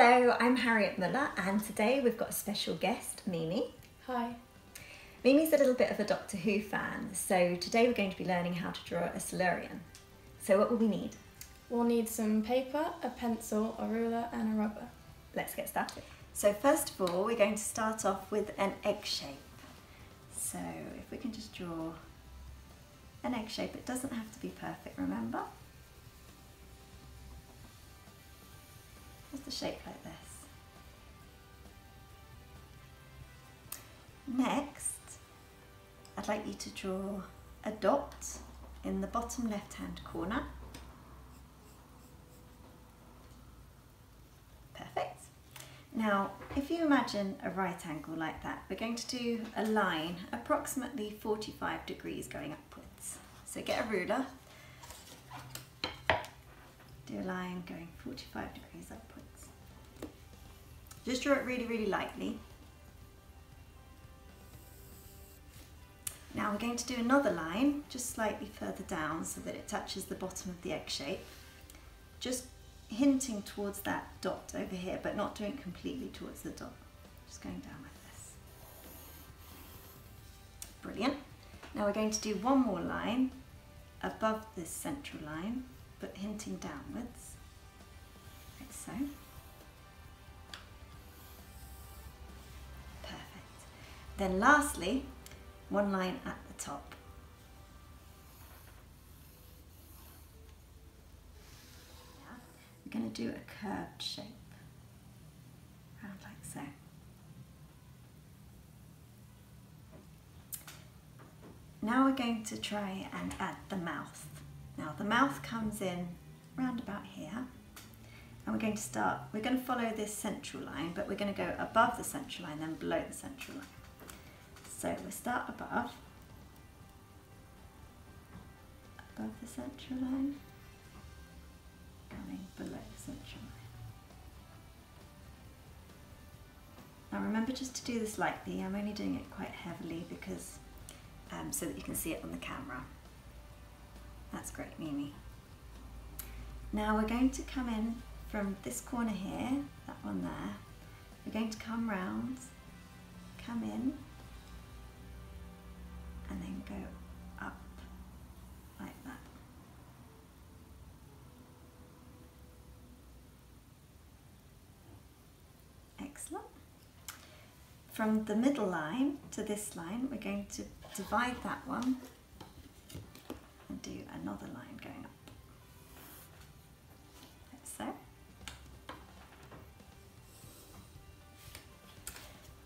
Hello, I'm Harriet Muller and today we've got a special guest, Mimi. Hi. Mimi's a little bit of a Doctor Who fan, so today we're going to be learning how to draw a silurian. So what will we need? We'll need some paper, a pencil, a ruler and a rubber. Let's get started. So first of all, we're going to start off with an egg shape. So if we can just draw an egg shape, it doesn't have to be perfect, remember? Just a shape like this. Next, I'd like you to draw a dot in the bottom left-hand corner. Perfect. Now, if you imagine a right angle like that, we're going to do a line approximately 45 degrees going upwards. So get a ruler, do a line going 45 degrees upwards. Just draw it really, really lightly. Now we're going to do another line just slightly further down so that it touches the bottom of the egg shape. Just hinting towards that dot over here, but not doing it completely towards the dot. Just going down like this. Brilliant. Now we're going to do one more line above this central line, but hinting downwards, like so. Perfect. Then lastly, one line at the top. Yeah. We're going to do a curved shape, around like so. Now we're going to try and add the mouth. Now the mouth comes in round about here, and we're going to follow this central line, but we're going to go above the central line, then below the central line. So we'll start above the central line, going below the central line. Now remember just to do this lightly. I'm only doing it quite heavily because so that you can see it on the camera. That's great, Mimi. Now we're going to come in from this corner here, that one there. We're going to come round, come in, and then go up like that. Excellent. From the middle line to this line, we're going to divide that one and do another line going up, like so.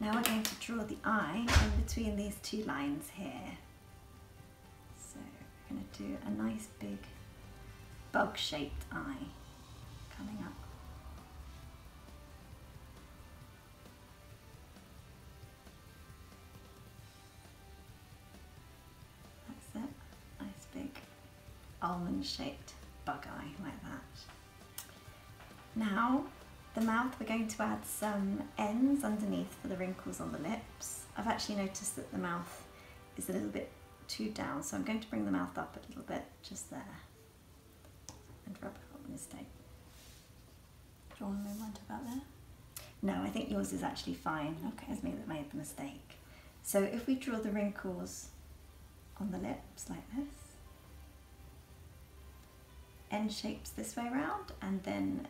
Now we're going to draw the eye in between these two lines here. So we're going to do a nice big bug-shaped eye coming up. That's it, nice big almond-shaped bug eye like that. Now the mouth, we're going to add some ends underneath for the wrinkles on the lips. I've actually noticed that the mouth is a little bit too down, so I'm going to bring the mouth up a little bit, just there, and rub out the mistake. Do you want to move on to about there? No, I think yours is actually fine. Okay, it's me that made the mistake. So if we draw the wrinkles on the lips like this, end shapes this way around, and then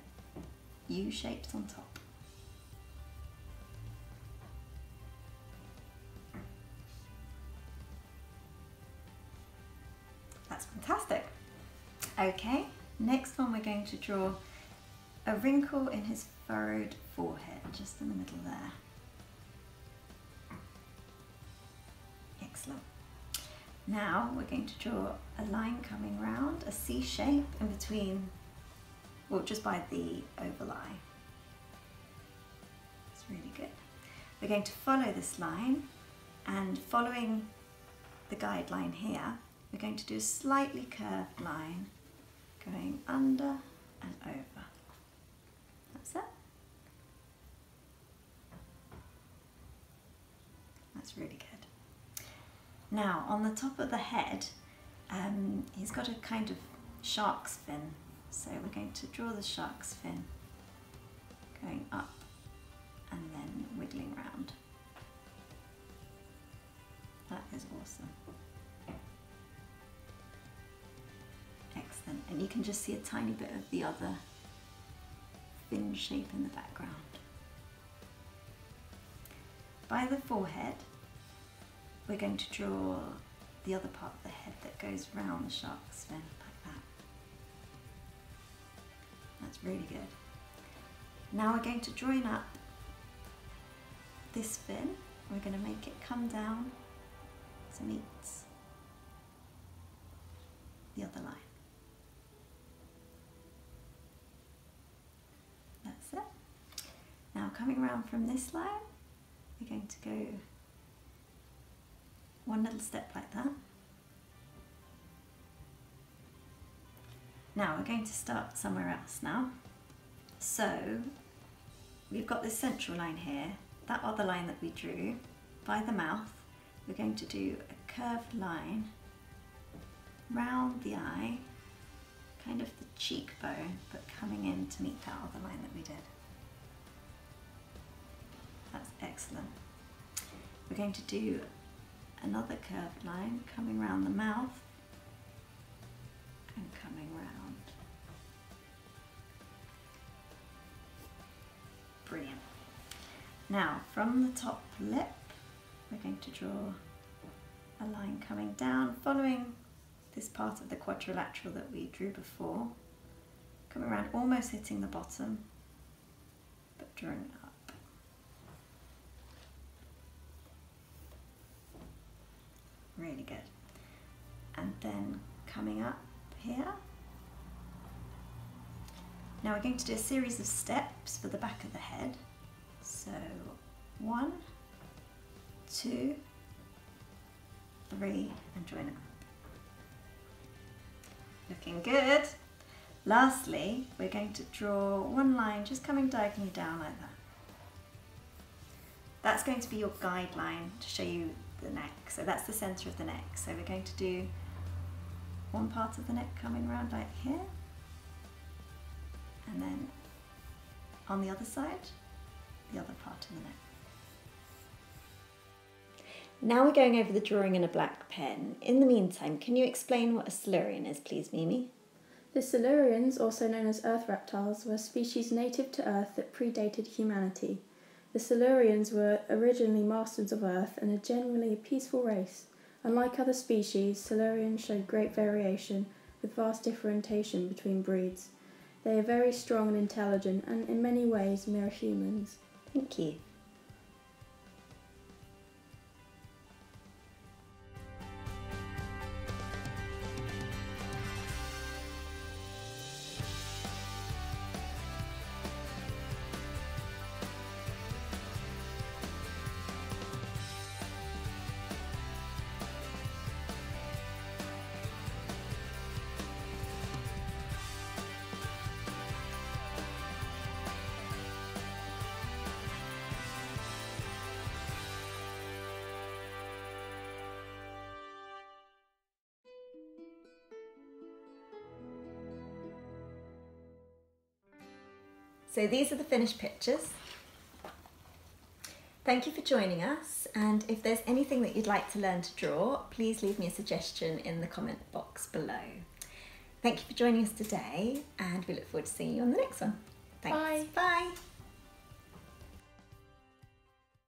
U shapes on top. That's fantastic. Okay, next one we're going to draw a wrinkle in his furrowed forehead, just in the middle there. Excellent. Now we're going to draw a line coming round, a C shape in between, well, just by the oval eye. It's really good. We're going to follow this line, and following the guideline here, we're going to do a slightly curved line going under and over. That's it. That's really good. Now on the top of the head, he's got a kind of shark's fin. So we're going to draw the shark's fin going up and then wiggling round. That is awesome. Excellent. And you can just see a tiny bit of the other fin shape in the background. By the forehead, we're going to draw the other part of the head that goes round the shark's fin like that. That's really good. Now we're going to join up this fin. We're going to make it come down to meet the other line. That's it. Now coming around from this line, we're going to go one little step like that. Now we're going to start somewhere else now. So we've got this central line here, that other line that we drew by the mouth. We're going to do a curved line round the eye, kind of the cheekbone, but coming in to meet that other line that we did. That's excellent. We're going to do another curved line coming round the mouth and coming round. Brilliant. Now from the top lip, we're going to draw a line coming down, following this part of the quadrilateral that we drew before, coming around, almost hitting the bottom, but drawing up. Really good. And then coming up here. Now we're going to do a series of steps for the back of the head. So 1, 2, 3, and join up. Looking good. Lastly, we're going to draw one line just coming diagonally down like that. That's going to be your guideline to show you the neck. So that's the center of the neck. So we're going to do one part of the neck coming around like here, and then on the other side, the other part of the neck. Now we're going over the drawing in a black pen. In the meantime, can you explain what a silurian is, please, Mimi? The silurians, also known as earth reptiles, were a species native to Earth that predated humanity. The silurians were originally masters of Earth and are generally a peaceful race. Unlike other species, silurians showed great variation, with vast differentiation between breeds. They are very strong and intelligent, and in many ways mirror humans. Thank you. So these are the finished pictures. Thank you for joining us, and if there's anything that you'd like to learn to draw, please leave me a suggestion in the comment box below. Thank you for joining us today, and we look forward to seeing you on the next one. Thanks. Bye. Bye.